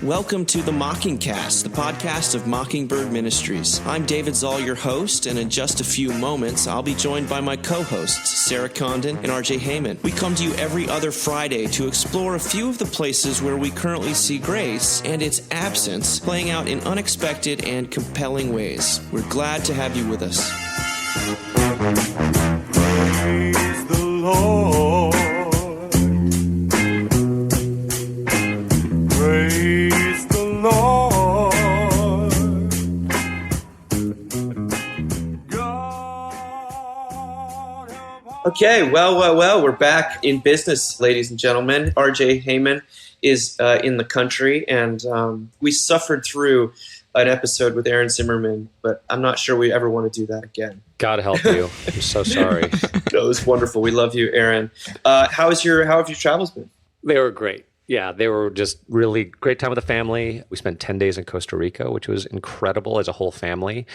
Welcome to the Mockingcast, the podcast of Mockingbird Ministries. I'm David Zoll, your host, and in just a few moments, I'll be joined by my co-hosts, Sarah Condon and RJ Heyman. We come to you every other Friday to explore a few of the places where we currently see grace and its absence playing out in unexpected and compelling ways. We're glad to have you with us. Praise the Lord. Praise the Lord. Okay, well, we're back in business, ladies and gentlemen. RJ Heyman is in the country, and we suffered through an episode with Aaron Zimmerman, but I'm not sure we ever want to do that again. God help you. I'm so sorry. It was wonderful. We love you, Aaron. How have your travels been? They were great. Yeah, they were just really great time with the family. We spent 10 days in Costa Rica, which was incredible as a whole family.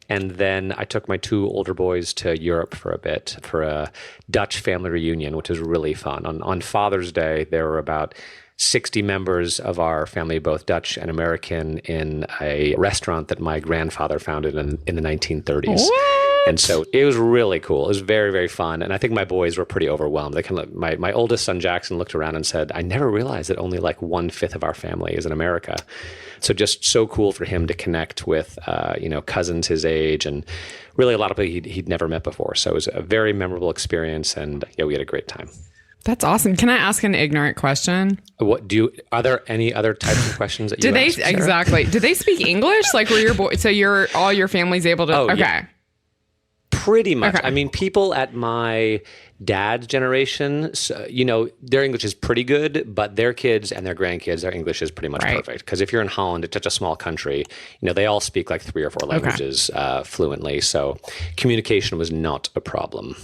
And then I took my two older boys to Europe for a bit for a Dutch family reunion, which was really fun. On Father's Day, there were about 60 members of our family, both Dutch and American, in a restaurant that my grandfather founded in the 1930s. What? And so it was really cool. It was very, very fun. And I think my boys were pretty overwhelmed. They kind of, my oldest son, Jackson, looked around and said, I never realized that only like 1/5 of our family is in America. So just so cool for him to connect with, cousins his age and really a lot of people he'd never met before. So it was a very memorable experience, and yeah, we had a great time. That's awesome. Can I ask an ignorant question? Are there any other types of questions that you ask, Sarah? Exactly. Do they speak English? Like, were your boy? So all your family's able to? Oh, okay. Yeah. Pretty much. Okay. I mean, people at my dad's generation, their English is pretty good, but their kids and their grandkids, their English is pretty much perfect. Because if you're in Holland, it's such a small country, they all speak like 3 or 4 languages fluently. So communication was not a problem.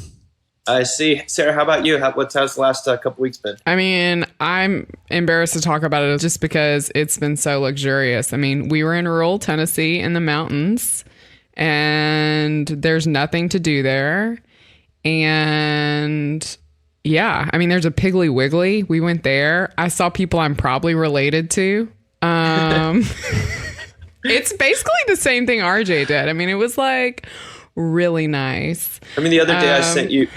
I see. Sarah, how about you? How's the last couple weeks been? I mean, I'm embarrassed to talk about it just because it's been so luxurious. I mean, we were in rural Tennessee in the mountains, and there's nothing to do there. And yeah, I mean, there's a Piggly Wiggly. We went there. I saw people I'm probably related to. It's basically the same thing RJ did. I mean, it was like really nice. I mean, the other day I sent you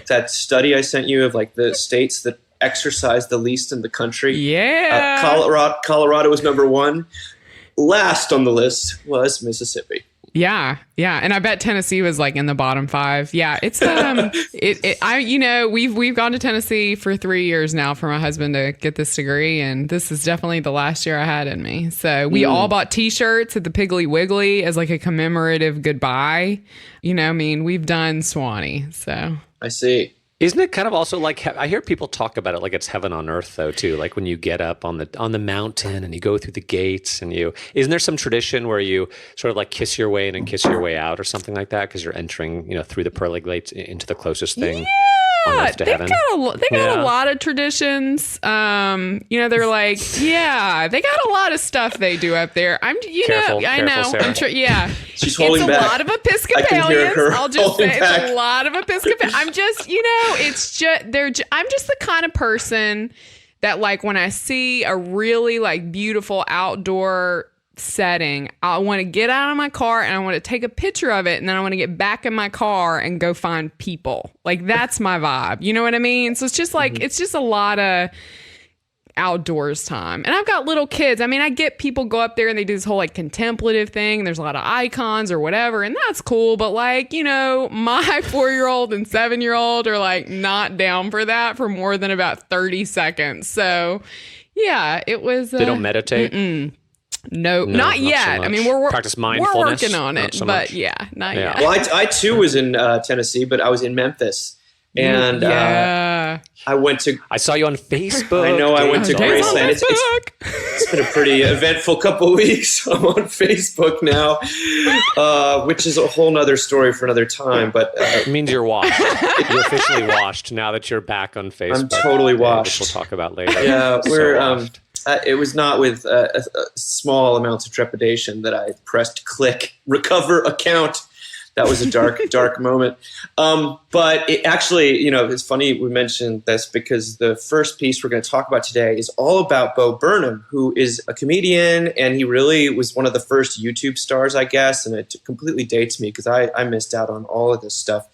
that study I sent you of like the states that exercise the least in the country. Yeah. Colorado was number 1. Last on the list was Mississippi. Yeah. And I bet Tennessee was like in the bottom 5. Yeah. It's, we've gone to Tennessee for 3 years now for my husband to get this degree. And this is definitely the last year I had in me. So we all bought t-shirts at the Piggly Wiggly as like a commemorative goodbye. We've done Swanee. So I see. Isn't it kind of also like, I hear people talk about it like it's heaven on earth though too, like when you get up on the mountain and you go through the gates and isn't there some tradition where you sort of like kiss your way in and kiss your way out or something like that because you're entering through the pearly gates into the closest thing on earth to heaven? They got a lot of traditions. They're like, they got a lot of stuff they do up there. Careful, I know. Sarah. I'm sure. Yeah. She's holding it's back. A lot of Episcopalians. I'll just say back. it's a lot of Episcopalians. I'm just, I'm just the kind of person that like when I see a really like beautiful outdoor setting, I want to get out of my car and I want to take a picture of it, and then I want to get back in my car and go find people. Like that's my vibe. You know what I mean? So it's just like it's just a lot of outdoors time. And I've got little kids. I mean, I get people go up there and they do this whole like contemplative thing. There's a lot of icons or whatever, and that's cool. But like, my 4-year-old and 7-year-old are like not down for that for more than about 30 seconds. So yeah, it was. They don't meditate? No, not yet. So I mean, we're practice mindfulness. We're working on it, but much. Not yet. Well, I too was in Tennessee, but I was in Memphis. And I went to... I saw you on Facebook. I know, I went to Graceland. It's been a pretty eventful couple of weeks. I'm on Facebook now, which is a whole nother story for another time. But it means you're washed. You're officially washed now that you're back on Facebook. I'm totally washed. Which we'll talk about later. Yeah, it was not with small amounts of trepidation that I pressed click, recover account. That was a dark moment. But it actually, it's funny we mentioned this because the first piece we're going to talk about today is all about Bo Burnham, who is a comedian, and he really was one of the first YouTube stars, I guess, and it completely dates me because I missed out on all of this stuff.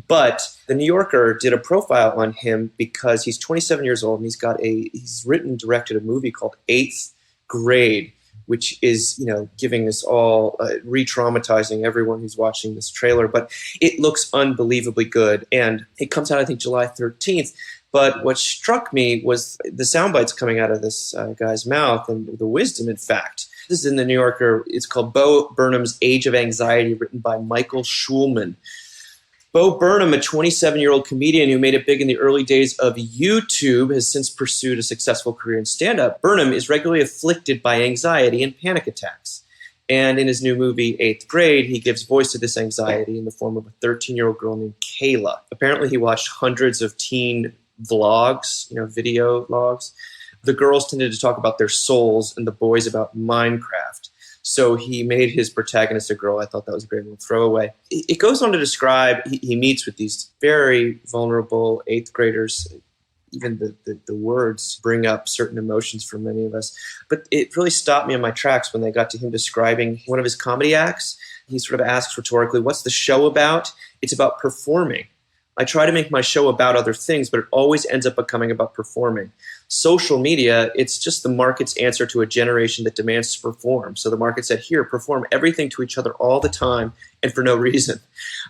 But the New Yorker did a profile on him because he's 27 years old and he's written and directed a movie called Eighth Grade, which is, giving us all, re-traumatizing everyone who's watching this trailer. But it looks unbelievably good. And it comes out, I think, July 13th. But what struck me was the sound bites coming out of this guy's mouth and the wisdom, in fact. This is in the New Yorker. It's called Bo Burnham's Age of Anxiety, written by Michael Schulman. Bo Burnham, a 27-year-old comedian who made it big in the early days of YouTube, has since pursued a successful career in stand-up. Burnham is regularly afflicted by anxiety and panic attacks. And in his new movie, Eighth Grade, he gives voice to this anxiety in the form of a 13-year-old girl named Kayla. Apparently, he watched hundreds of teen vlogs, video vlogs. The girls tended to talk about their souls and the boys about Minecraft. So he made his protagonist a girl. I thought that was a great little throwaway. It goes on to describe, he meets with these very vulnerable eighth graders. Even the words bring up certain emotions for many of us. But it really stopped me in my tracks when they got to him describing one of his comedy acts. He sort of asks rhetorically, what's the show about? It's about performing. I try to make my show about other things, but it always ends up becoming about performing. Social media, it's just the market's answer to a generation that demands to perform. So the market said, here, perform everything to each other all the time and for no reason.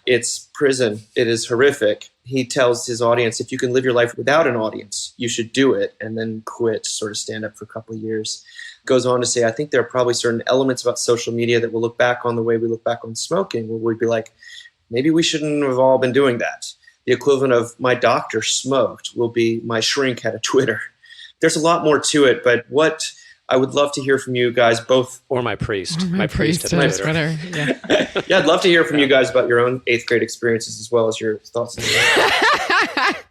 It's prison. It is horrific. He tells his audience, if you can live your life without an audience, you should do it and then quit, sort of stand up for a couple of years. Goes on to say, I think there are probably certain elements about social media that we'll look back on the way we look back on smoking, where we'd be like, maybe we shouldn't have all been doing that. The equivalent of my doctor smoked will be my shrink had a Twitter. There's a lot more to it, but what I would love to hear from you guys both. Or my priest. My priest had a Twitter. Yeah. Yeah, I'd love to hear from you guys about your own eighth grade experiences as well as your thoughts on that.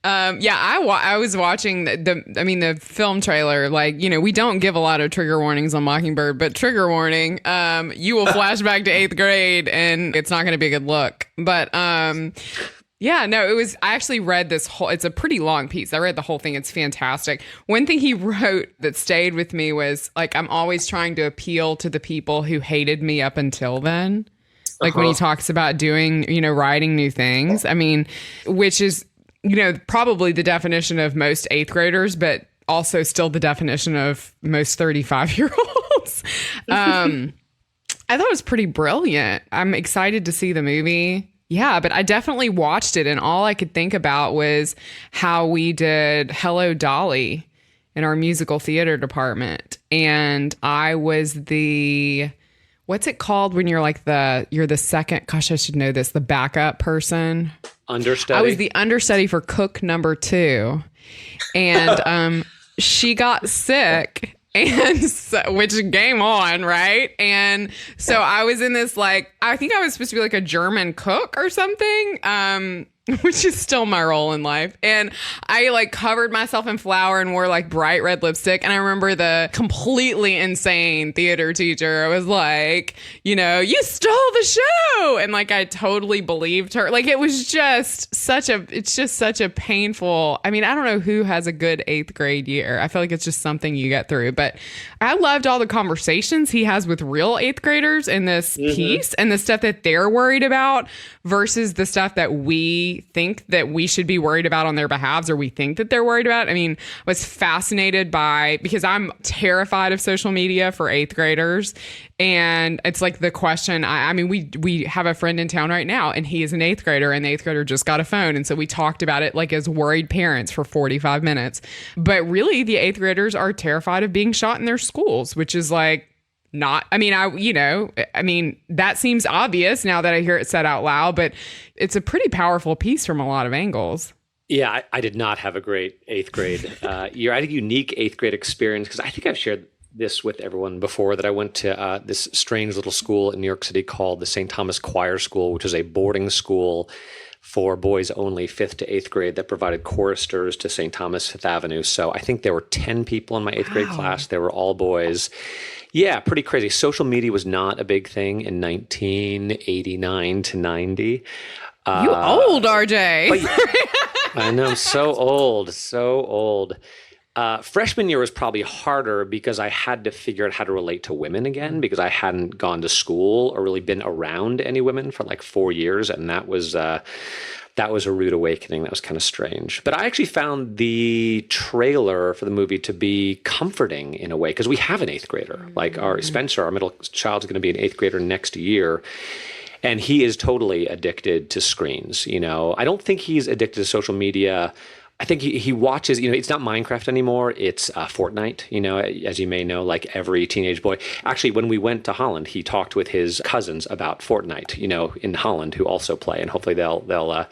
I was watching the film trailer. Like, we don't give a lot of trigger warnings on Mockingbird, but trigger warning, you will flash back to eighth grade and it's not going to be a good look. But I actually read it's a pretty long piece. I read the whole thing. It's fantastic. One thing he wrote that stayed with me was like, I'm always trying to appeal to the people who hated me up until then. Like when he talks about doing, writing new things, which is, probably the definition of most eighth graders, but also still the definition of most 35-year-olds. I thought it was pretty brilliant. I'm excited to see the movie. Yeah, but I definitely watched it, and all I could think about was how we did Hello, Dolly in our musical theater department. And I was what's it called when you're like you're the second, gosh, I should know this, the backup person? Understudy? I was the understudy for cook number 2. And she got sick. And which game on, right? And so I was in this, I think I was supposed to be like a German cook or something, which is still my role in life. And I covered myself in flour and wore bright red lipstick. And I remember the completely insane theater teacher. I was like, you stole the show. And I totally believed her. It was just such a painful, I don't know who has a good 8th grade year. I feel like it's just something you get through. But I loved all the conversations he has with real 8th graders in this piece and the stuff that they're worried about versus the stuff that we think that we should be worried about on their behalves, or we think that they're worried about. I was fascinated because I'm terrified of social media for 8th graders. And it's the question, we have a friend in town right now and he is an 8th grader and the 8th grader just got a phone. And so we talked about it as worried parents for 45 minutes. But really the 8th graders are terrified of being shot in their schools, which is not, that seems obvious now that I hear it said out loud, but it's a pretty powerful piece from a lot of angles. Yeah, I did not have a great 8th grade year. I had a unique 8th grade experience because I think I've shared this with everyone before, that I went to this strange little school in New York City called the St. Thomas Choir School, which is a boarding school for boys only, 5th to 8th grade, that provided choristers to St. Thomas Fifth Avenue. So I think there were 10 people in my 8th grade class. They were all boys. Yeah, pretty crazy. Social media was not a big thing in 1989 to 90. You old, RJ. I know, so old, so old. Freshman year was probably harder because I had to figure out how to relate to women again, because I hadn't gone to school or really been around any women for like 4 years. And that was a rude awakening. That was kind of strange. But I actually found the trailer for the movie to be comforting in a way, because we have an 8th grader. Like Spencer, our middle child, is going to be an 8th grader next year. And he is totally addicted to screens. I don't think he's addicted to social media. I think he watches, it's not Minecraft anymore. It's Fortnite, as you may know, like every teenage boy. Actually, when we went to Holland, he talked with his cousins about Fortnite, in Holland, who also play. And hopefully they'll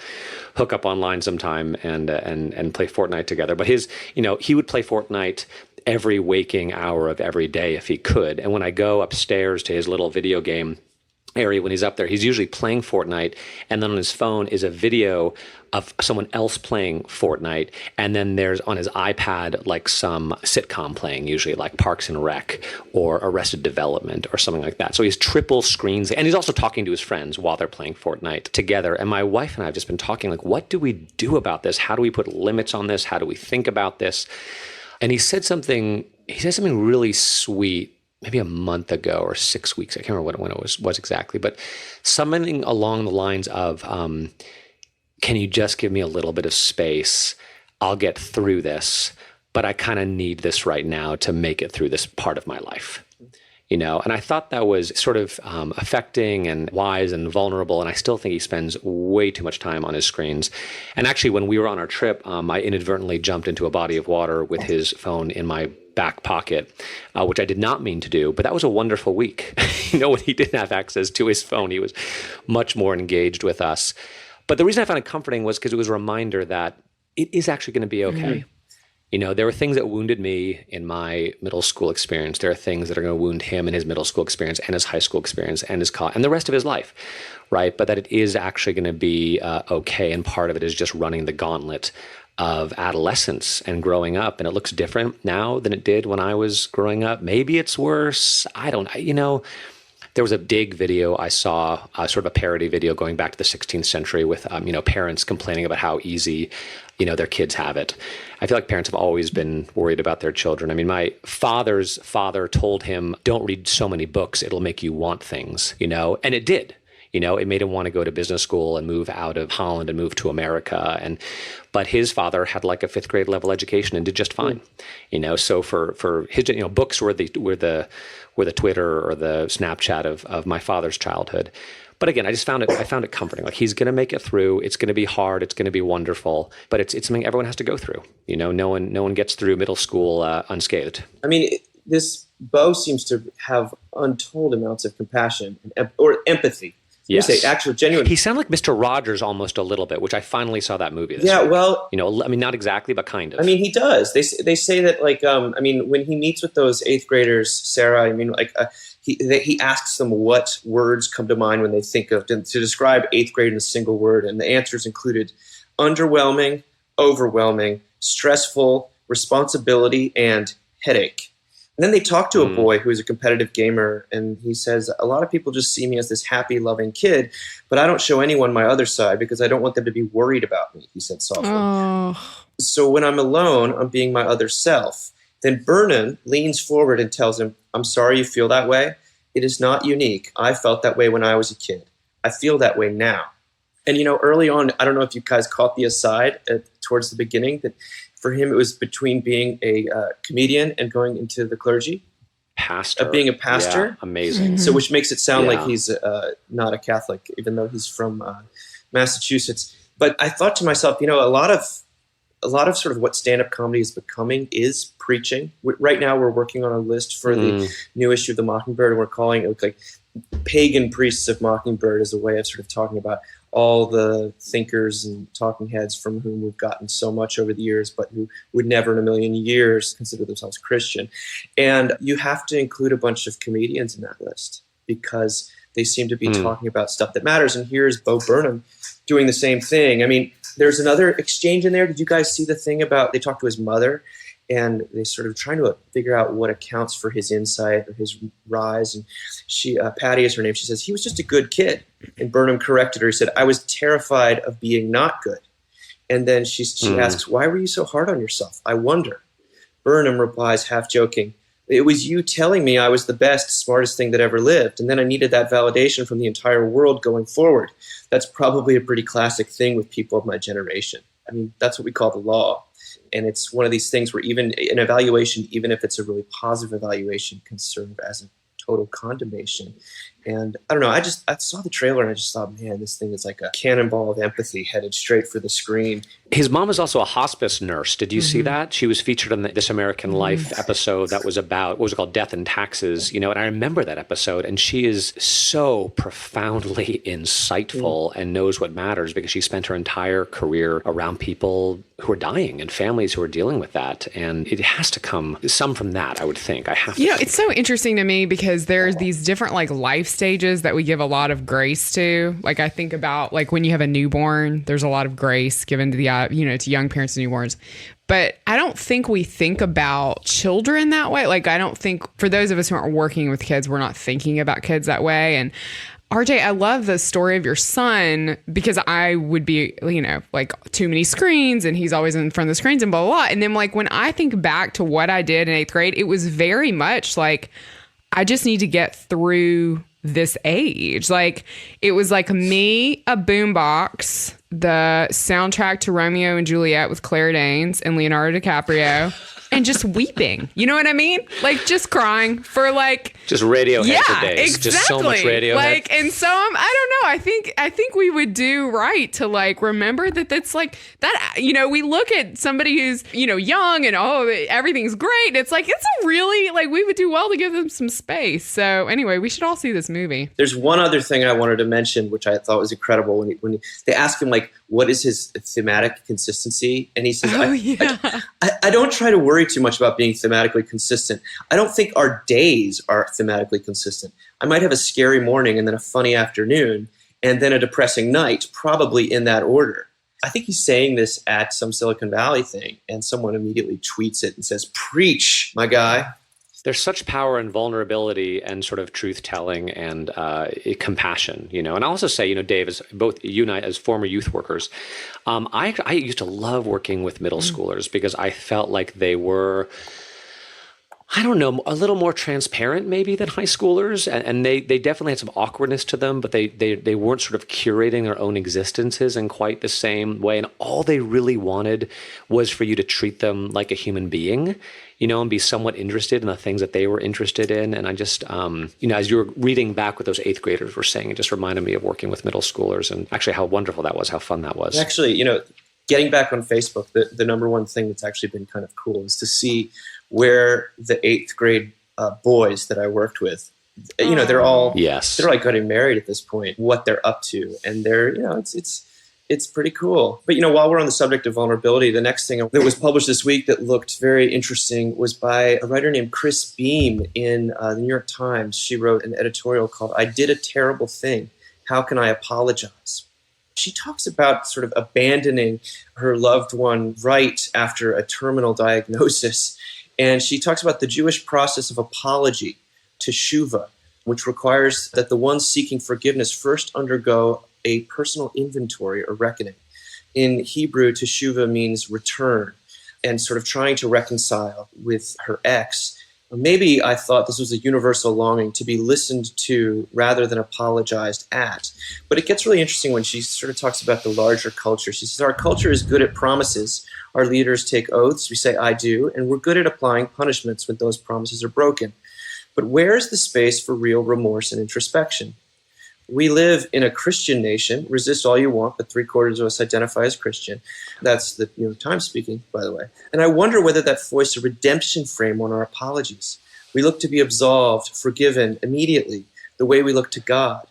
hook up online sometime and play Fortnite together. But he would play Fortnite every waking hour of every day if he could. And when I go upstairs to his little video game area, when he's up there, he's usually playing Fortnite, and then on his phone is a video of someone else playing Fortnite, and then there's on his iPad like some sitcom playing, usually like Parks and Rec or Arrested Development or something like that. So he's triple screens, and he's also talking to his friends while they're playing Fortnite together. And my wife and I have just been talking, like, what do we do about this? How do we put limits on this? How do we think about this? And he said something really sweet, maybe a month ago or 6 weeks. I can't remember when it was exactly, but something along the lines of, can you just give me a little bit of space? I'll get through this, but I kind of need this right now to make it through this part of my life. And I thought that was sort of affecting and wise and vulnerable. And I still think he spends way too much time on his screens. And actually, when we were on our trip, I inadvertently jumped into a body of water with his phone in my back pocket, which I did not mean to do. But that was a wonderful week. When he didn't have access to his phone, he was much more engaged with us. But the reason I found it comforting was because it was a reminder that it is actually going to be okay. There were things that wounded me in my middle school experience. There are things that are going to wound him in his middle school experience and his high school experience and his college and the rest of his life, right? But that it is actually going to be okay. And part of it is just running the gauntlet of adolescence and growing up. And it looks different now than it did when I was growing up. Maybe it's worse. I don't know. There was a Dig video I saw, sort of a parody video going back to the 16th century with, parents complaining about how easy, their kids have it. I feel like parents have always been worried about their children. I mean, my father's father told him, don't read so many books, it'll make you want things, and it did. It made him want to go to business school and move out of Holland and move to America. But his father had like a 5th grade level education and did just fine. So for his, books were the Twitter or the Snapchat of my father's childhood. But again, I found it comforting. Like, he's going to make it through. It's going to be hard. It's going to be wonderful. But it's something everyone has to go through. No one gets through middle school unscathed. I mean, this Bo seems to have untold amounts of compassion or empathy. Yes. You say actual genuine. He sounded like Mr. Rogers almost a little bit, which I finally saw that movie this week. Well, I mean, not exactly, but kind of. I mean, he does. They say that, like, when he meets with those 8th graders, Sarah, I mean, like, he asks them what words come to mind when they think of to describe 8th grade in a single word, and the answers included underwhelming, overwhelming, stressful, responsibility, and headache. And then they talk to a boy who's a competitive gamer, and he says, a lot of people just see me as this happy, loving kid, but I don't show anyone my other side because I don't want them to be worried about me, he said softly. Oh. So when I'm alone, I'm being my other self. Then Burnham leans forward and tells him, I'm sorry you feel that way. It is not unique. I felt that way when I was a kid. I feel that way now. And, early on, I don't know if you guys caught the aside towards the beginning, that for him, it was between being a comedian and going into the clergy. Pastor. Being a pastor. Yeah, amazing. So which makes it sound like he's not a Catholic, even though he's from Massachusetts. But I thought to myself, a lot of sort of what stand-up comedy is becoming is preaching. Right now, we're working on a list for the new issue of the Mockingbird, and we're calling it like Pagan Priests of Mockingbird as a way of sort of talking about all the thinkers and talking heads from whom we've gotten so much over the years, but who would never in a million years consider themselves Christian. And you have to include a bunch of comedians in that list because They seem to be talking about stuff that matters. And here's Bo Burnham doing the same thing. I mean, there's another exchange in there. Did you guys see the thing about they talked to his mother and they sort of trying to figure out what accounts for his insight or his rise? And she, Patty is her name. She says, he was just a good kid. And Burnham corrected her. He said, I was terrified of being not good. And then she asks, why were you so hard on yourself? I wonder. Burnham replies, half joking, it was you telling me I was the best, smartest thing that ever lived. And then I needed that validation from the entire world going forward. That's probably a pretty classic thing with people of my generation. I mean, that's what we call the law. And it's one of these things where even an evaluation, even if it's a really positive evaluation, can serve as a total condemnation. And I don't know, I saw the trailer and I just thought, man, this thing is like a cannonball of empathy headed straight for the screen. His mom is also a hospice nurse. Did you see that? She was featured in the This American Life episode that was about, what was it called, Death and Taxes, and I remember that episode, and she is so profoundly insightful and knows what matters because she spent her entire career around people who are dying and families who are dealing with that. And it has to come some from that, I would think. I have to think. It's so interesting to me because there's these different life stages that we give a lot of grace to. Like I think about when you have a newborn, there's a lot of grace given to the to young parents and newborns. But I don't think we think about children that way. I don't think, for those of us who aren't working with kids, we're not thinking about kids that way. And RJ, I love the story of your son because I would be, too many screens and he's always in front of the screens and blah, blah, blah. And then when I think back to what I did in 8th grade, it was very much I just need to get through this age. It was me, a boombox, the soundtrack to Romeo and Juliet with Claire Danes and Leonardo DiCaprio, and just weeping. You know what I mean? Just crying for just Radiohead for days. Exactly. Just so much Radiohead. And so I don't know. I think we would do right to remember that that's that. We look at somebody who's young and everything's great. It's it's a really we would do well to give them some space. So anyway, we should all see this movie. There's one other thing I wanted to mention, which I thought was incredible when they ask him what is his thematic consistency, and he says, I don't try to worry too much about being thematically consistent. I don't think our days are thematically consistent. I might have a scary morning and then a funny afternoon and then a depressing night, probably in that order. I think he's saying this at some Silicon Valley thing, and someone immediately tweets it and says, preach, my guy. There's such power in vulnerability and sort of truth-telling and compassion, And I'll also say, Dave, as both you and I, as former youth workers, I used to love working with middle schoolers because I felt like they were, I don't know, a little more transparent maybe than high schoolers. And they definitely had some awkwardness to them, but they weren't sort of curating their own existences in quite the same way. And all they really wanted was for you to treat them like a human being, and be somewhat interested in the things that they were interested in. And I just, as you were reading back what those 8th graders were saying, it just reminded me of working with middle schoolers and actually how wonderful that was, how fun that was. Actually, getting back on Facebook, the number one thing that's actually been kind of cool is to see where the 8th grade boys that I worked with, they're all, they're getting married at this point, what they're up to. And they're, it's pretty cool. But, while we're on the subject of vulnerability, the next thing that was published this week that looked very interesting was by a writer named Chris Beam in the New York Times. She wrote an editorial called, I Did a Terrible Thing. How Can I Apologize? She talks about sort of abandoning her loved one right after a terminal diagnosis. And she talks about the Jewish process of apology, teshuva, which requires that the ones seeking forgiveness first undergo a personal inventory or reckoning. In Hebrew, teshuva means return and sort of trying to reconcile with her ex. Maybe I thought this was a universal longing to be listened to rather than apologized at. But it gets really interesting when she sort of talks about the larger culture. She says, our culture is good at promises. Our leaders take oaths. We say, I do. And we're good at applying punishments when those promises are broken. But where is the space for real remorse and introspection? We live in a Christian nation. Resist all you want, but 3/4 of us identify as Christian. That's the New York Times speaking, by the way. And I wonder whether that foists a redemption frame on our apologies. We look to be absolved, forgiven immediately, the way we look to God.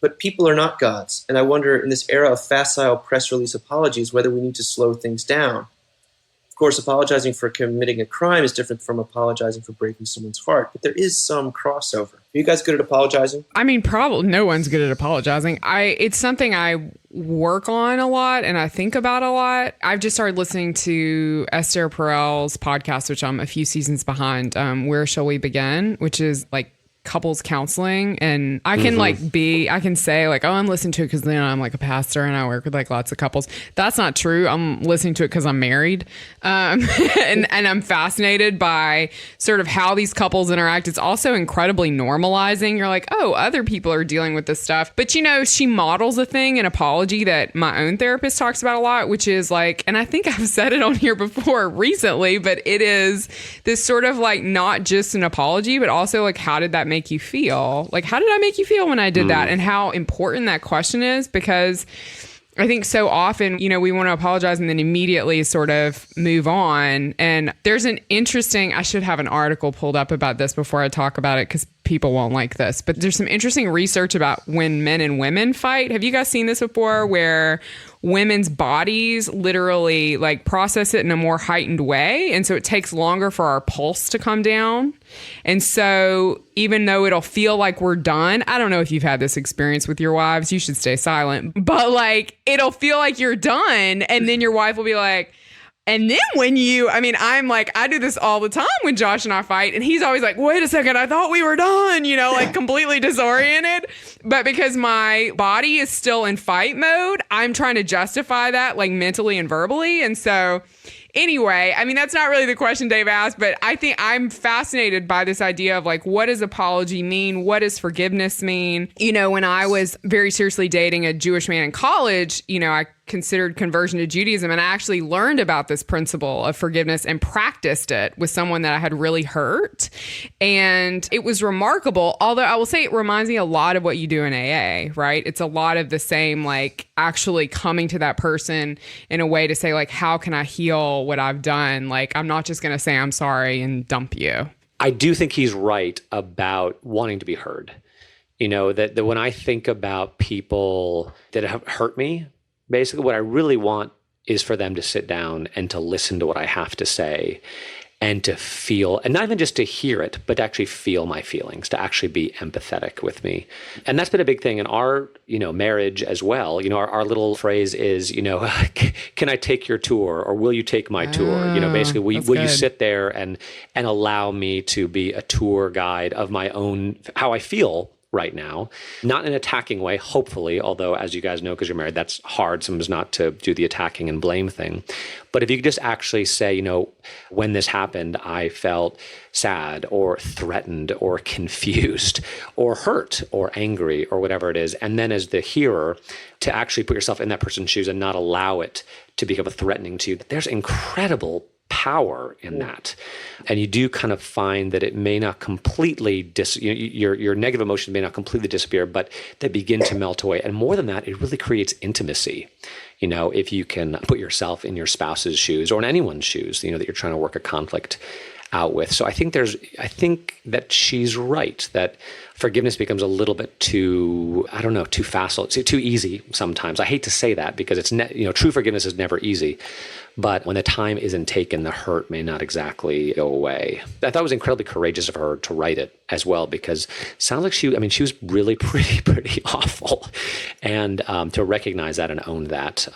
But people are not gods. And I wonder, in this era of facile press release apologies, whether we need to slow things down. Of course, apologizing for committing a crime is different from apologizing for breaking someone's heart, but there is some crossover. Are you guys good at apologizing? I mean, probably no one's good at apologizing. It's something I work on a lot and I think about a lot. I've just started listening to Esther Perel's podcast, which I'm a few seasons behind, Where Shall We Begin, which is like couples counseling. And I can I can say like, oh, I'm listening to it because then I'm like a pastor and I work with like lots of couples. That's not true. I'm listening to it because I'm married. And I'm fascinated by sort of how these couples interact. It's also incredibly normalizing. You're like, oh, other people are dealing with this stuff. But she models a thing, an apology that my own therapist talks about a lot, which is like, and I think I've said it on here before recently, but it is this sort of like not just an apology, but also like, how did that make you feel? Like, how did I make you feel when I did that? And how important that question is, because I think so often, we want to apologize and then immediately sort of move on. And there's an interesting, I should have an article pulled up about this before I talk about it because people won't like this, but there's some interesting research about when men and women fight. Have you guys seen this before, where women's bodies literally like process it in a more heightened way? And so it takes longer for our pulse to come down. And so even though it'll feel like we're done, I don't know if you've had this experience with your wives, you should stay silent, but like, it'll feel like you're done. And then your wife will be like, and then I'm like, I do this all the time when Josh and I fight, and he's always like, wait a second, I thought we were done, like completely disoriented. But because my body is still in fight mode, I'm trying to justify that like mentally and verbally. And so anyway, that's not really the question Dave asked, but I think I'm fascinated by this idea of like, what does apology mean? What does forgiveness mean? When I was very seriously dating a Jewish man in college, I considered conversion to Judaism, and I actually learned about this principle of forgiveness and practiced it with someone that I had really hurt. And it was remarkable, although I will say it reminds me a lot of what you do in AA, right? It's a lot of the same, like actually coming to that person in a way to say like, how can I heal what I've done? Like, I'm not just going to say I'm sorry and dump you. I do think he's right about wanting to be heard. That when I think about people that have hurt me, basically what I really want is for them to sit down and to listen to what I have to say and to feel, and not even just to hear it, but to actually feel my feelings, to actually be empathetic with me. And that's been a big thing in our, marriage as well. Our little phrase is, can I take your tour, or will you take my tour? Basically, will you sit there and allow me to be a tour guide of my own, how I feel right now, not in an attacking way, hopefully, although as you guys know, because you're married, that's hard sometimes not to do the attacking and blame thing. But if you could just actually say, when this happened, I felt sad or threatened or confused or hurt or angry or whatever it is. And then as the hearer, to actually put yourself in that person's shoes and not allow it to become threatening to you, there's incredible power in that. And you do kind of find that it may not completely your negative emotions may not completely disappear, but they begin to melt away. And more than that, it really creates intimacy. If you can put yourself in your spouse's shoes or in anyone's shoes, that you're trying to work a conflict out with. So I think that she's right, that forgiveness becomes a little bit too, too facile, too easy sometimes. I hate to say that because it's, true forgiveness is never easy. But when the time isn't taken, the hurt may not exactly go away. I thought it was incredibly courageous of her to write it as well, because it sounds like she was really pretty awful. And to recognize that and own that.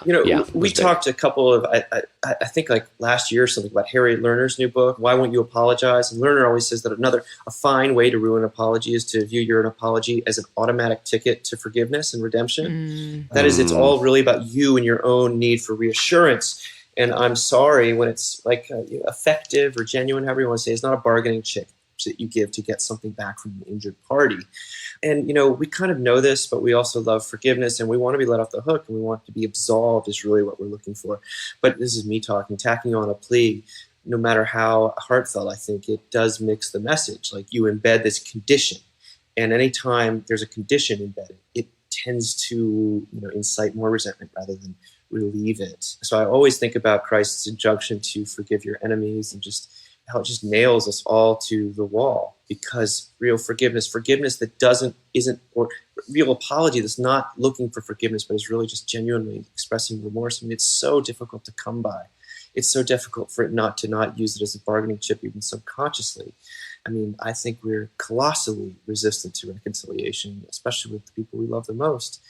We talked a couple of, I think like last year or something, about Harriet Lerner's new book, Why Won't You Apologize? And Lerner always says that a fine way to ruin an apology is to view your apology as an automatic ticket to forgiveness and redemption. That is, it's all really about you and your own need for reassurance. And I'm sorry, when it's like effective or genuine, however you want to say, it's not a bargaining chip that you give to get something back from an injured party. And, we kind of know this, but we also love forgiveness, and we want to be let off the hook, and we want to be absolved is really what we're looking for. But this is me talking, tacking on a plea, no matter how heartfelt, I think it does mix the message. Like, you embed this condition, and anytime there's a condition embedded, it tends to, incite more resentment rather than relieve it. So I always think about Christ's injunction to forgive your enemies, and just how it just nails us all to the wall, because real forgiveness that or real apology that's not looking for forgiveness, but is really just genuinely expressing remorse. It's so difficult to come by it's so difficult for it not to use it as a bargaining chip, even subconsciously. I mean, I think we're colossally resistant to reconciliation, especially with the people we love the most.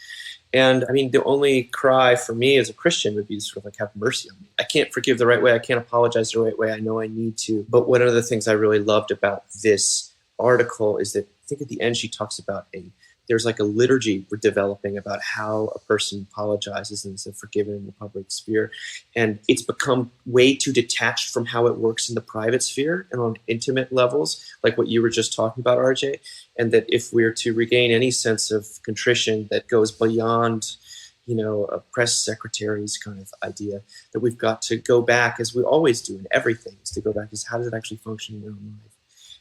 And I mean, the only cry for me as a Christian would be sort of like, have mercy on me. I can't forgive the right way. I can't apologize the right way. I know I need to. But one of the things I really loved about this article is that I think at the end she talks about there's like a liturgy we're developing about how a person apologizes and is forgiven in the public sphere. And it's become way too detached from how it works in the private sphere and on intimate levels, like what you were just talking about, RJ. And that if we're to regain any sense of contrition that goes beyond, a press secretary's kind of idea, that we've got to go back, as we always do in everything, is to go back to how does it actually function in your own life?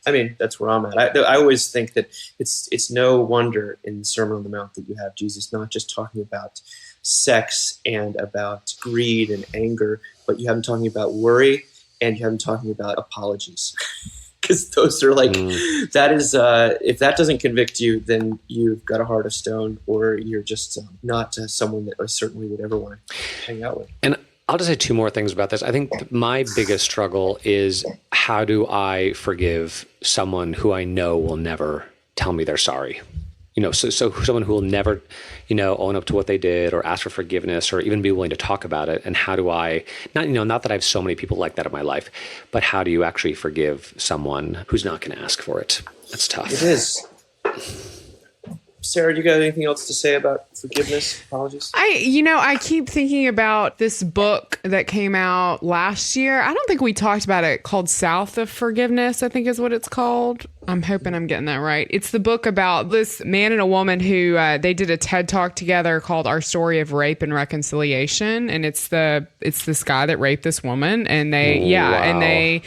I mean, that's where I'm at. I always think that it's no wonder in the Sermon on the Mount that you have Jesus not just talking about sex and about greed and anger, but you have him talking about worry and you have him talking about apologies. Because those are like, that is, if that doesn't convict you, then you've got a heart of stone, or you're just not someone that I certainly would ever want to hang out with. And I'll just say two more things about this. I think my biggest struggle is, how do I forgive someone who I know will never tell me they're sorry? So someone who will never, own up to what they did or ask for forgiveness or even be willing to talk about it. And how do I, not that I have so many people like that in my life, but how do you actually forgive someone who's not going to ask for it? That's tough. It is. Sarah, do you got anything else to say about forgiveness, apologies? I keep thinking about this book that came out last year. I don't think we talked about it, called South of Forgiveness, I think is what it's called. I'm hoping I'm getting that right. It's the book about this man and a woman who they did a TED Talk together called Our Story of Rape and Reconciliation. And it's this guy that raped this woman, and they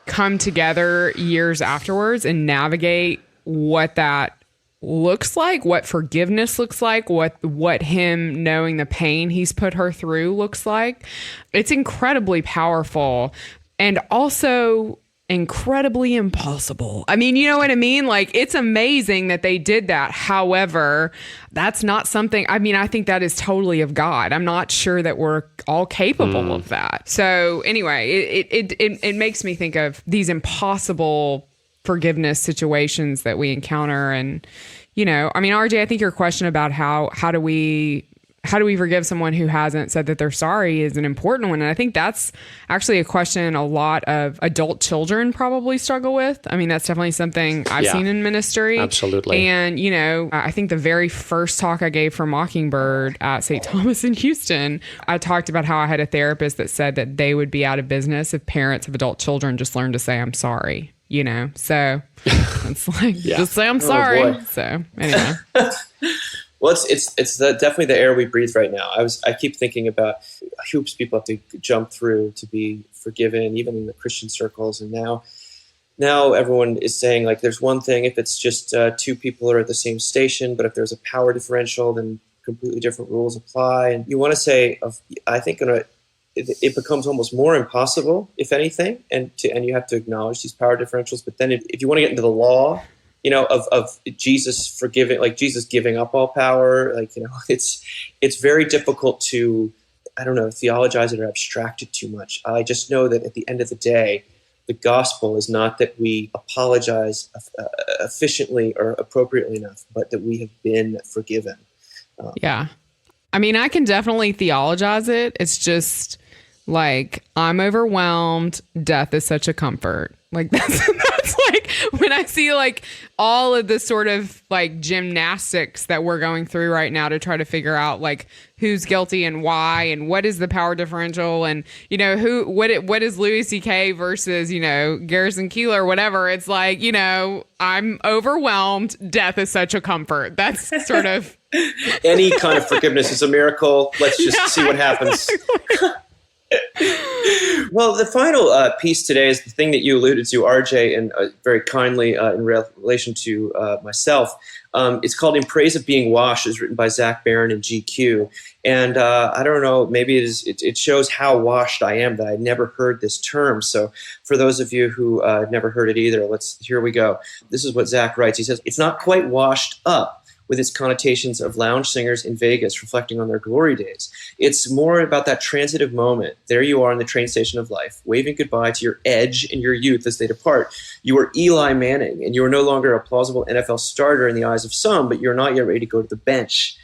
come together years afterwards and navigate what that looks like, what forgiveness looks like, what him knowing the pain he's put her through looks like. It's incredibly powerful and also incredibly impossible. I mean, you know what I mean? Like, it's amazing that they did that. However, that's not something, I think that is totally of God. I'm not sure that we're all capable of that. So anyway, it makes me think of these impossible forgiveness situations that we encounter. And, RJ, I think your question about how do we forgive someone who hasn't said that they're sorry is an important one. And I think that's actually a question a lot of adult children probably struggle with. I mean, that's definitely something I've seen in ministry. Absolutely. And, I think the very first talk I gave for Mockingbird at St. Thomas in Houston, I talked about how I had a therapist that said that they would be out of business if parents of adult children just learned to say, I'm sorry. So it's like, just say I'm sorry. Boy. So anyway. Well, it's definitely the air we breathe right now. I keep thinking about hoops people have to jump through to be forgiven, even in the Christian circles. And now everyone is saying, like, there's one thing if it's just two people are at the same station, but if there's a power differential, then completely different rules apply. And you want to say, I think it becomes almost more impossible, if anything, and you have to acknowledge these power differentials. But then if you want to get into the law, of Jesus forgiving, like Jesus giving up all power, it's very difficult to, theologize it or abstract it too much. I just know that at the end of the day, the gospel is not that we apologize efficiently or appropriately enough, but that we have been forgiven. Yeah. I can definitely theologize it. It's just like, I'm overwhelmed. Death is such a comfort. Like, that's like when I see like all of the sort of like gymnastics that we're going through right now to try to figure out like who's guilty and why and what is the power differential and what is Louis C.K. versus Garrison Keillor or whatever. It's like, I'm overwhelmed. Death is such a comfort. That's sort of any kind of forgiveness is a miracle. Let's just see what happens. Well, the final piece today is the thing that you alluded to, RJ, and very kindly in relation to myself. It's called In Praise of Being Washed. It's written by Zach Barron and GQ. And I don't know, maybe it shows how washed I am that I never heard this term. So for those of you who never heard it either, here we go. This is what Zach writes. He says, it's not quite washed up. with its connotations of lounge singers in Vegas reflecting on their glory days. It's more about that transitive moment. There you are in the train station of life, waving goodbye to your edge and your youth as they depart. You are Eli Manning, and you are no longer a plausible NFL starter in the eyes of some, but you're not yet ready to go to the bench.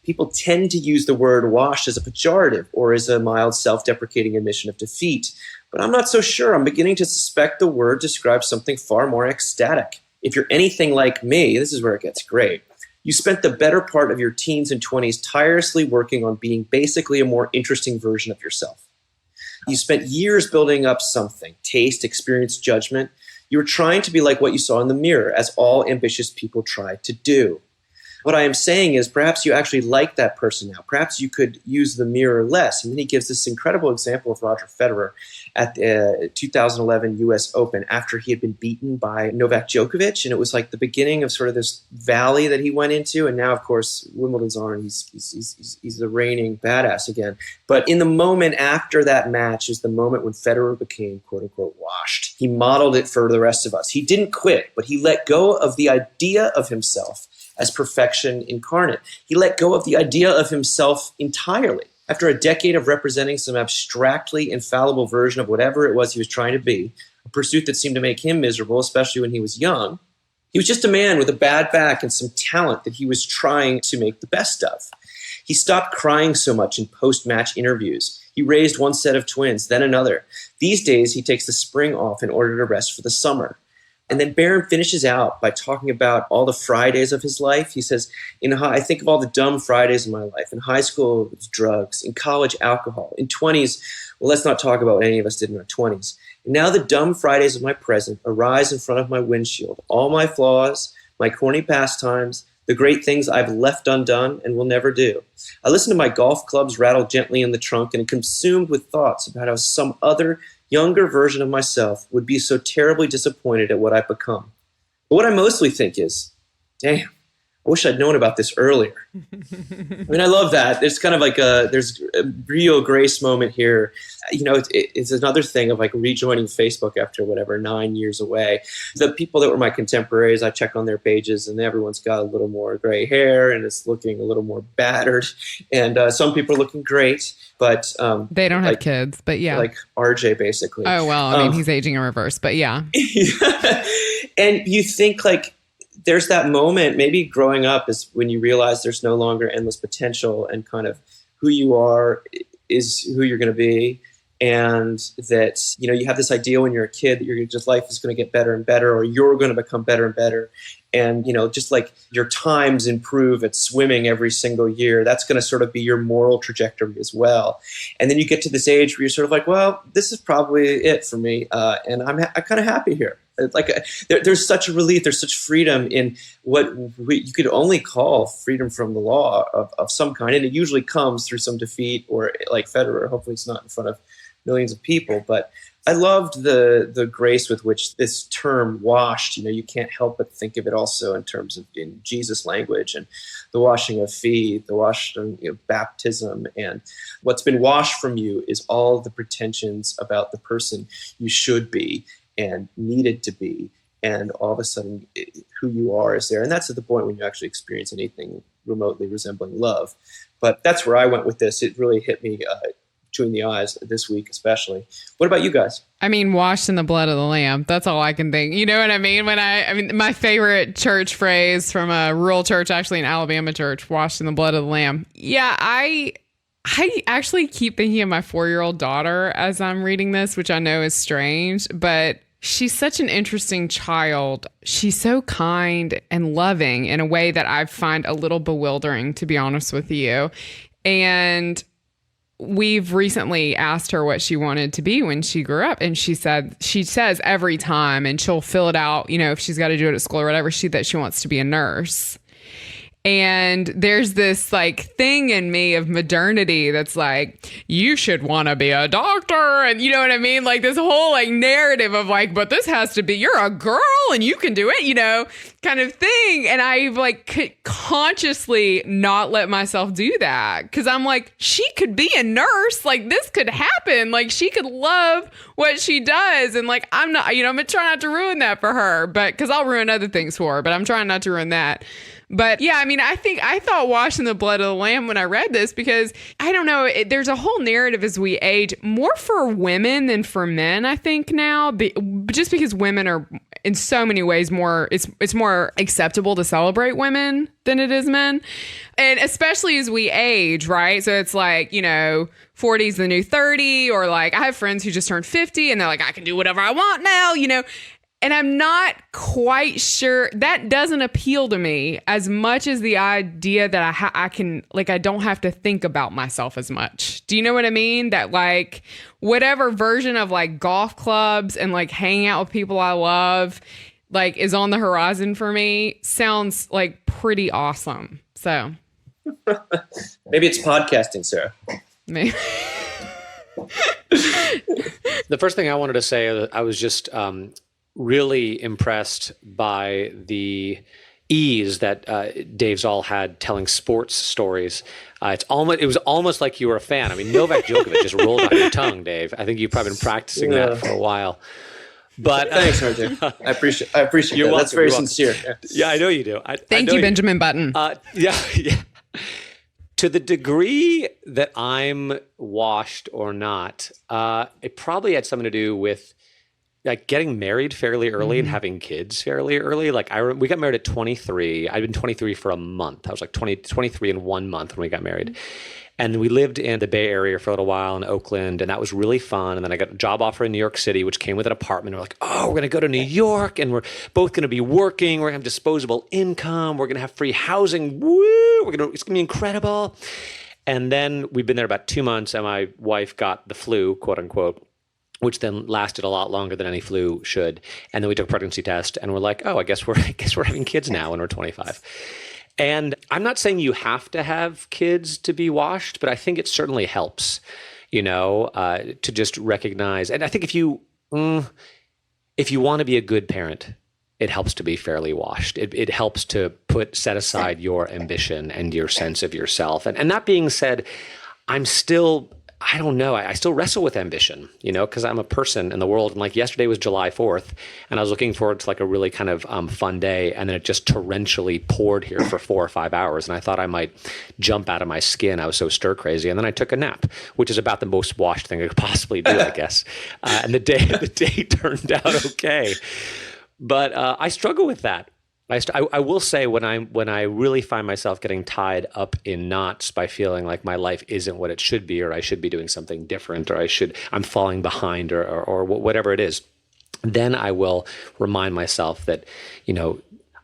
People tend to use the word washed as a pejorative or as a mild self-deprecating admission of defeat. But I'm not so sure. I'm beginning to suspect the word describes something far more ecstatic. If you're anything like me, this is where it gets great. You spent the better part of your teens and 20s tirelessly working on being basically a more interesting version of yourself. You spent years building up something, taste, experience, judgment. You were trying to be like what you saw in the mirror, as all ambitious people try to do. What I am saying is perhaps you actually like that person now. Perhaps you could use the mirror less. And then he gives this incredible example of Roger Federer at the 2011 US Open after he had been beaten by Novak Djokovic. And it was like the beginning of sort of this valley that he went into. And now, of course, Wimbledon's on. He's the reigning badass again. But in the moment after that match is the moment when Federer became, quote unquote, washed. He modeled it for the rest of us. He didn't quit, but he let go of the idea of himself as perfection incarnate. He let go of the idea of himself entirely. After a decade of representing some abstractly infallible version of whatever it was he was trying to be, a pursuit that seemed to make him miserable, especially when he was young, he was just a man with a bad back and some talent that he was trying to make the best of. He stopped crying so much in post-match interviews. He raised one set of twins, then another. These days, he takes the spring off in order to rest for the summer. And then Burnham finishes out by talking about all the Fridays of his life. He says, I think of all the dumb Fridays in my life. In high school, it was drugs. In college, alcohol. In 20s, well, let's not talk about what any of us did in our 20s. And now the dumb Fridays of my present arise in front of my windshield. All my flaws, my corny pastimes, the great things I've left undone and will never do. I listen to my golf clubs rattle gently in the trunk and am consumed with thoughts about how some other younger version of myself would be so terribly disappointed at what I've become. But what I mostly think is, damn, I wish I'd known about this earlier. I mean, I love that. There's kind of like there's a Rio Grace moment here. It's another thing of like rejoining Facebook after 9 years away. The people that were my contemporaries, I check on their pages and everyone's got a little more gray hair and it's looking a little more battered. And some people are looking great, but they don't have kids, but yeah. Like RJ basically. Oh, well, I mean, he's aging in reverse, but yeah. And you think like, there's that moment, maybe growing up is when you realize there's no longer endless potential and kind of who you are is who you're going to be. And that, you have this idea when you're a kid that life is going to get better and better, or you're going to become better and better. And, just like your times improve at swimming every single year, that's going to sort of be your moral trajectory as well. And then you get to this age where you're sort of like, well, this is probably it for me. And I'm kind of happy here. There's such a relief, there's such freedom in what you could only call freedom from the law of some kind. And it usually comes through some defeat or like Federer, hopefully it's not in front of millions of people. But I loved the grace with which this term washed, you can't help but think of it also in terms of in Jesus language and the washing of feet, the washing of baptism. And what's been washed from you is all the pretensions about the person you should be and needed to be, and all of a sudden who you are is there. And that's at the point when you actually experience anything remotely resembling love. But that's where I went with this. It really hit me between the eyes this week especially. What about you guys? I mean, washed in the blood of the Lamb. That's all I can think. You know what I mean? My favorite church phrase from a rural church, actually an Alabama church, washed in the blood of the Lamb. Yeah, I actually keep thinking of my 4-year-old daughter as I'm reading this, which I know is strange, but she's such an interesting child. She's so kind and loving in a way that I find a little bewildering, to be honest with you. And we've recently asked her what she wanted to be when she grew up. And she says every time, and she'll fill it out, if she's got to do it at school or whatever, that she wants to be a nurse. And there's this like thing in me of modernity that's like, you should want to be a doctor. And you know what I mean? Like this whole like narrative of like, but this has to be, you're a girl and you can do it, kind of thing. And I've like consciously not let myself do that. Cause I'm like, she could be a nurse. Like this could happen. Like she could love what she does. And like, I'm not, I'm trying not to ruin that for her, but cause I'll ruin other things for her, but I'm trying not to ruin that. But yeah, I mean, I thought washed in the blood of the Lamb when I read this, because I don't know, there's a whole narrative as we age, more for women than for men, I think now, just because women are in so many ways more, it's more acceptable to celebrate women than it is men. And especially as we age, right? So it's like, 40 is the new 30, or like I have friends who just turned 50 and they're like, I can do whatever I want now, And I'm not quite sure, that doesn't appeal to me as much as the idea that I can, like, I don't have to think about myself as much. Do you know what I mean? That like whatever version of like golf clubs and like hanging out with people I love, like, is on the horizon for me sounds like pretty awesome. So maybe it's podcasting, Sarah. Maybe. The first thing I wanted to say, I was just really impressed by the ease that Dave Zoll had telling sports stories. It was almost like you were a fan. I mean, Novak Djokovic just rolled off your tongue, Dave. I think you've probably been practicing that for a while. But thanks, RJ. I appreciate You're that. welcome, That's very you're welcome. sincere. Yeah, I know you do. Thank you, Benjamin Button. Yeah. To the degree that I'm washed or not, it probably had something to do with like getting married fairly early and having kids fairly early. Like we got married at 23. I'd been 23 for a month. I was like 23 in 1 month when we got married. And we lived in the Bay Area for a little while in Oakland, and that was really fun. And then I got a job offer in New York City, which came with an apartment. We're like, oh, we're going to go to New York, and we're both going to be working. We're going to have disposable income. We're going to have free housing. Woo! It's going to be incredible. And then we've been there about 2 months, and my wife got the flu, quote unquote, which then lasted a lot longer than any flu should. And then we took a pregnancy test, and we're like, oh, I guess we're having kids now when we're 25. And I'm not saying you have to have kids to be washed, but I think it certainly helps, to just recognize. And I think if you want to be a good parent, it helps to be fairly washed. It helps to set aside your ambition and your sense of yourself. And that being said, I still wrestle with ambition, because I'm a person in the world. And like yesterday was July 4th, and I was looking forward to like a really kind of fun day. And then it just torrentially poured here for 4 or 5 hours. And I thought I might jump out of my skin. I was so stir crazy. And then I took a nap, which is about the most washed thing I could possibly do, I guess. And the day turned out okay. But I struggle with that. I will say when I really find myself getting tied up in knots by feeling like my life isn't what it should be, or I should be doing something different, or I'm falling behind, or whatever it is, then I will remind myself that,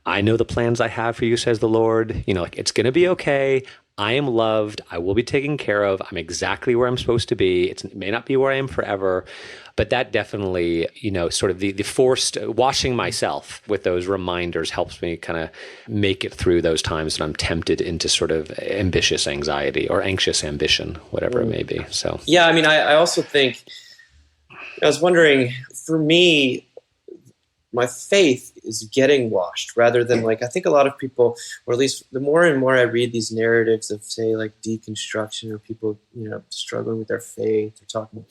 I know the plans I have for you, says the Lord. It's going to be okay. I am loved. I will be taken care of. I'm exactly where I'm supposed to be. It may not be where I am forever, but that definitely, sort of the forced washing myself with those reminders helps me kind of make it through those times that I'm tempted into sort of ambitious anxiety or anxious ambition, whatever it may be. So, yeah, I mean, I also think, I was wondering, for me, my faith is getting washed rather than like, I think a lot of people, or at least the more and more I read these narratives of, say, like deconstruction, or people, struggling with their faith or talking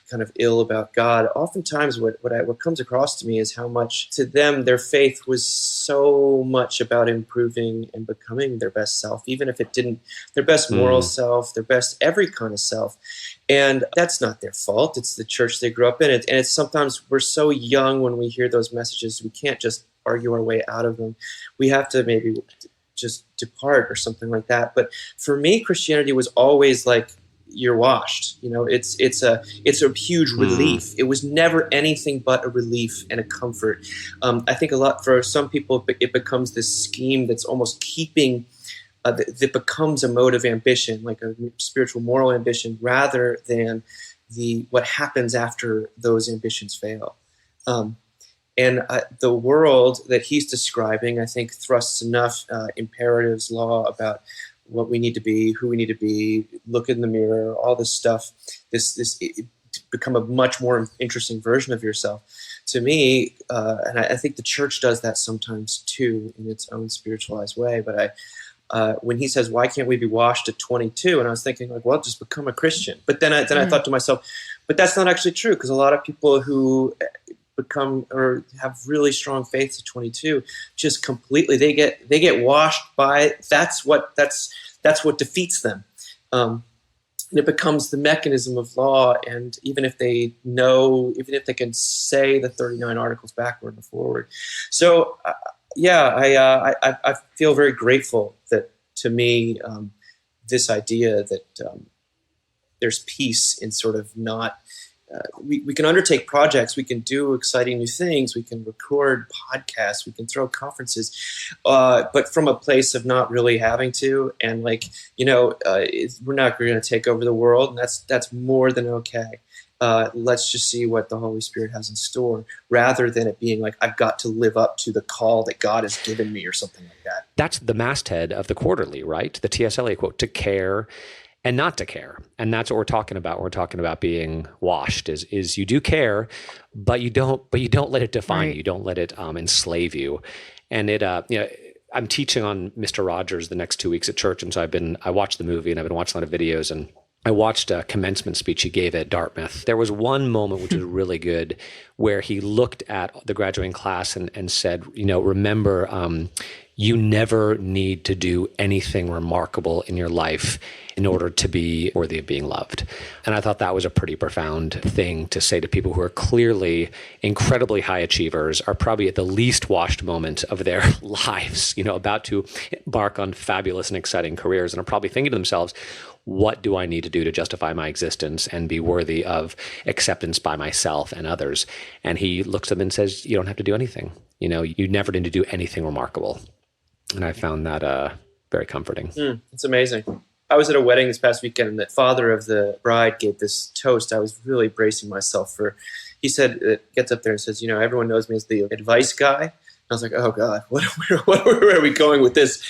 kind of ill about God, oftentimes what comes across to me is how much to them their faith was so much about improving and becoming their best self, even if it didn't, their best moral self, their best every kind of self. And that's not their fault. It's the church they grew up in. And it's sometimes we're so young when we hear those messages, we can't just argue our way out of them. We have to maybe just depart or something like that. But for me, Christianity was always like, you're washed. It's a huge relief. It was never anything but a relief and a comfort. I think a lot for some people, it becomes this scheme that's almost keeping that becomes a mode of ambition, like a spiritual moral ambition, rather than what happens after those ambitions fail. And the world that he's describing, I think, thrusts enough imperatives, law about what we need to be, who we need to be, look in the mirror, all this stuff. This become a much more interesting version of yourself. To me, and I think the church does that sometimes too in its own spiritualized way. But when he says, why can't we be washed at 22? And I was thinking, like, well, just become a Christian. But then I thought to myself, but that's not actually true, because a lot of people who become or have really strong faith at 22, just completely they get washed by that's what defeats them. And it becomes the mechanism of law. And even if they can say the 39 articles backward and forward. So, I feel very grateful that, to me, this idea that there's peace in sort of not, we can undertake projects, we can do exciting new things, we can record podcasts, we can throw conferences, but from a place of not really having to, and we're not going to take over the world, and that's more than okay. Let's just see what the Holy Spirit has in store, rather than it being like, I've got to live up to the call that God has given me or something like that. That's the masthead of the quarterly, right? The TSLA quote, to care and not to care. And that's what we're talking about. We're talking about being washed is you do care, but you don't let it define you. You don't let it enslave you. And I'm teaching on Mr. Rogers the next 2 weeks at church. And so I watched the movie and I've been watching a lot of videos, and I watched a commencement speech he gave at Dartmouth. There was one moment which was really good where he looked at the graduating class and said, remember, you never need to do anything remarkable in your life in order to be worthy of being loved. And I thought that was a pretty profound thing to say to people who are clearly incredibly high achievers, are probably at the least washed moment of their lives, about to embark on fabulous and exciting careers, and are probably thinking to themselves, what do I need to do to justify my existence and be worthy of acceptance by myself and others? And he looks at them and says, you don't have to do anything. You never need to do anything remarkable. And I found that very comforting. It's amazing. I was at a wedding this past weekend, and the father of the bride gave this toast. I was really bracing myself for. He said, gets up there and says, everyone knows me as the advice guy. I was like, oh God, where are we going with this?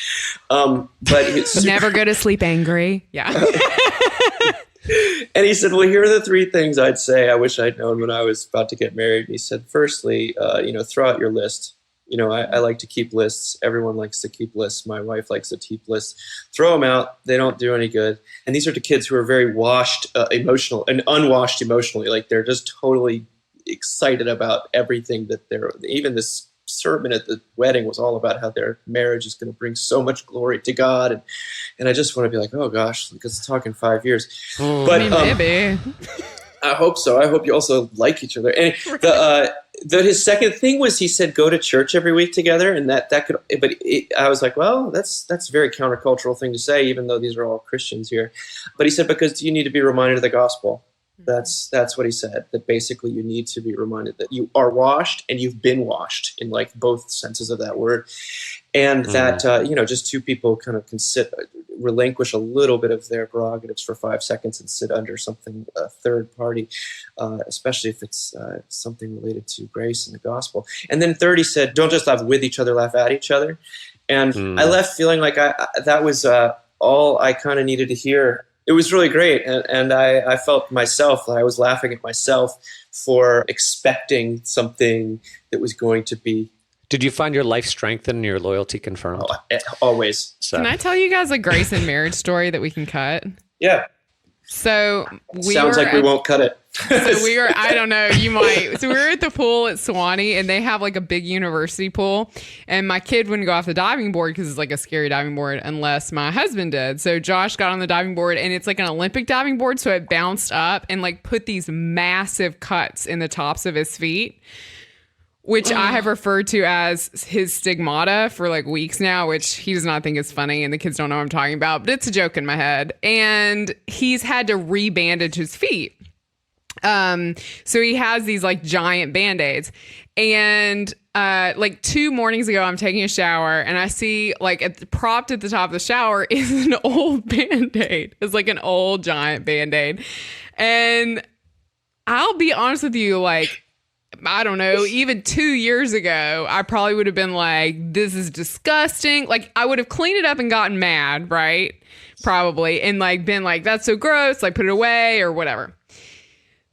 But it's never go to sleep angry. Yeah. And he said, well, here are the three things I'd say I wish I'd known when I was about to get married. He said, firstly, throw out your list. I like to keep lists. Everyone likes to keep lists. My wife likes to keep lists. Throw them out. They don't do any good. And these are to kids who are very washed emotional and unwashed emotionally. Like, they're just totally excited about everything that even this sermon at the wedding was all about how their marriage is going to bring so much glory to God. And I just want to be like, oh gosh, because it's talking 5 years. But maybe. I hope so. I hope you also like each other. And his second thing was, he said, go to church every week together. And that could, but I was like, well, that's a very countercultural thing to say, even though these are all Christians here. But he said, because you need to be reminded of the gospel. That's what he said, that basically you need to be reminded that you are washed and you've been washed in like both senses of that word. And that, just two people kind of can relinquish a little bit of their prerogatives for 5 seconds and sit under something, a third party, especially if it's something related to grace and the gospel. And then third, he said, don't just laugh with each other, laugh at each other. And I left feeling like that was all I kind of needed to hear. It was really great. And I felt myself, I was laughing at myself for expecting something that was going to be. Did you find your life strengthened and your loyalty confirmed? Oh, always. So. Can I tell you guys a grace and marriage story that we can cut? Yeah. So sounds like we won't cut it. So we were, I don't know, you might. So we were at the pool at Sewanee, and they have like a big university pool. And my kid wouldn't go off the diving board because it's like a scary diving board unless my husband did. So Josh got on the diving board, and it's like an Olympic diving board. So it bounced up and like put these massive cuts in the tops of his feet, which I have referred to as his stigmata for like weeks now, which he does not think is funny, and the kids don't know what I'm talking about, but it's a joke in my head. And he's had to re-bandage his feet. So he has these like giant Band-Aids. And like 2 mornings ago, I'm taking a shower, and I see like propped at the top of the shower is an old Band-Aid. It's like an old giant Band-Aid. And I'll be honest with you, like, I don't know, even 2 years ago, I probably would have been like, this is disgusting. Like, I would have cleaned it up and gotten mad, right? Probably. And like been like, that's so gross, like put it away or whatever.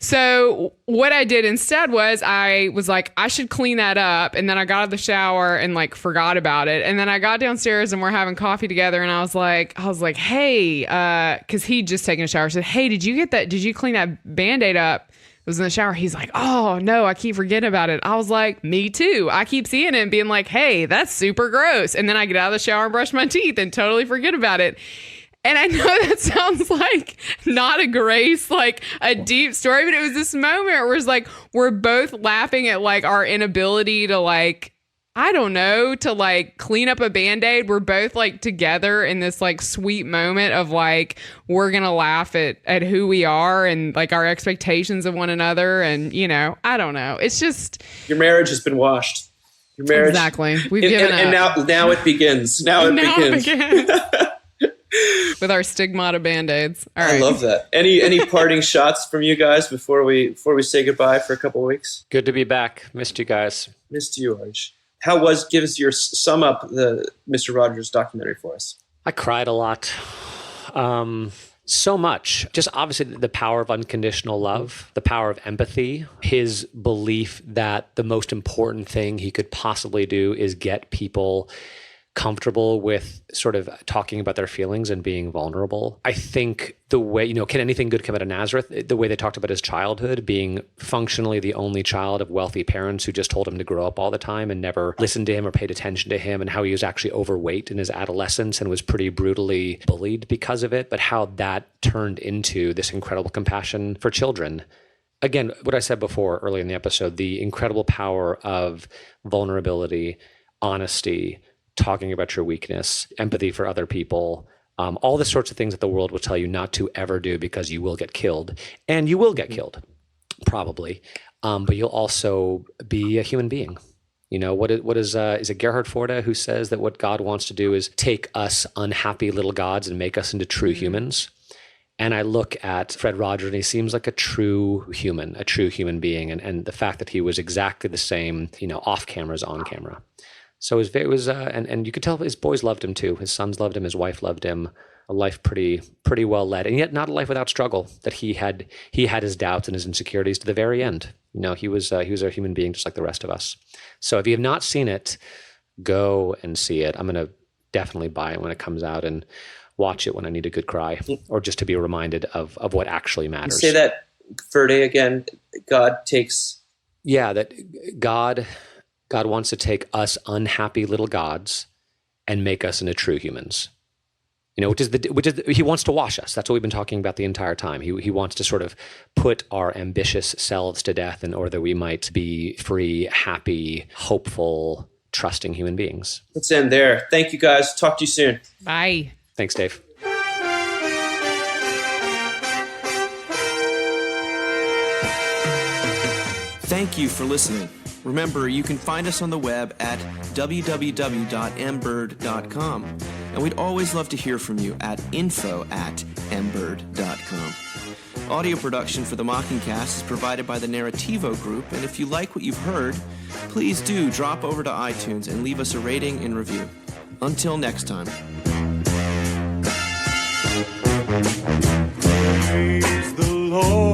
So what I did instead was I was like, I should clean that up. And then I got out of the shower and like forgot about it. And then I got downstairs and we're having coffee together. And I was like, hey, cause he'd just taken a shower. I said, hey, did you clean that Band-Aid up was in the shower. He's like, oh no, I keep forgetting about it. I was like, me too. I keep seeing it and being like, hey, that's super gross. And then I get out of the shower and brush my teeth and totally forget about it. And I know that sounds like not a grace, like a deep story, but it was this moment where it's like, we're both laughing at like our inability to like, I don't know, to like clean up a Band-Aid. We're both like together in this like sweet moment of like, we're going to laugh at who we are and like our expectations of one another. And, you know, I don't know. It's just. Your marriage has been washed. Your marriage. Exactly. We've given up. And now it begins. Now it begins. With our stigmata Band-Aids. All right. I love that. Any parting shots from you guys before we say goodbye for a couple of weeks? Good to be back. Missed you guys. Missed you, Arch. Give us your sum up the Mr. Rogers documentary for us. I cried a lot. So much. Just obviously the power of unconditional love, the power of empathy, his belief that the most important thing he could possibly do is get people comfortable with sort of talking about their feelings and being vulnerable. I think the way, can anything good come out of Nazareth? The way they talked about his childhood, being functionally the only child of wealthy parents who just told him to grow up all the time and never listened to him or paid attention to him, and how he was actually overweight in his adolescence and was pretty brutally bullied because of it, but how that turned into this incredible compassion for children. Again, what I said before early in the episode, the incredible power of vulnerability, honesty, talking about your weakness, empathy for other people, all the sorts of things that the world will tell you not to ever do because you will get killed. And you will get killed, probably. But you'll also be a human being. Is it Gerhard Forde who says that what God wants to do is take us unhappy little gods and make us into true humans? And I look at Fred Rogers and he seems like a true human being. And the fact that he was exactly the same, off camera as on camera. So it was, and you could tell his boys loved him too. His sons loved him. His wife loved him. A life pretty well led, and yet not a life without struggle. That he had his doubts and his insecurities to the very end. He was a human being just like the rest of us. So if you have not seen it, go and see it. I'm going to definitely buy it when it comes out and watch it when I need a good cry, or just to be reminded of what actually matters. You say that Ferde again. God takes. Yeah, that God wants to take us unhappy little gods and make us into true humans. Which is he wants to wash us. That's what we've been talking about the entire time. He wants to sort of put our ambitious selves to death in order that we might be free, happy, hopeful, trusting human beings. Let's end there. Thank you guys. Talk to you soon. Bye. Thanks, Dave. Thank you for listening. Remember, you can find us on the web at www.mbird.com. And we'd always love to hear from you at info@mbird.com. Audio production for the Mockingcast is provided by the Narrativo Group, and if you like what you've heard, please do drop over to iTunes and leave us a rating and review. Until next time. Praise the Lord.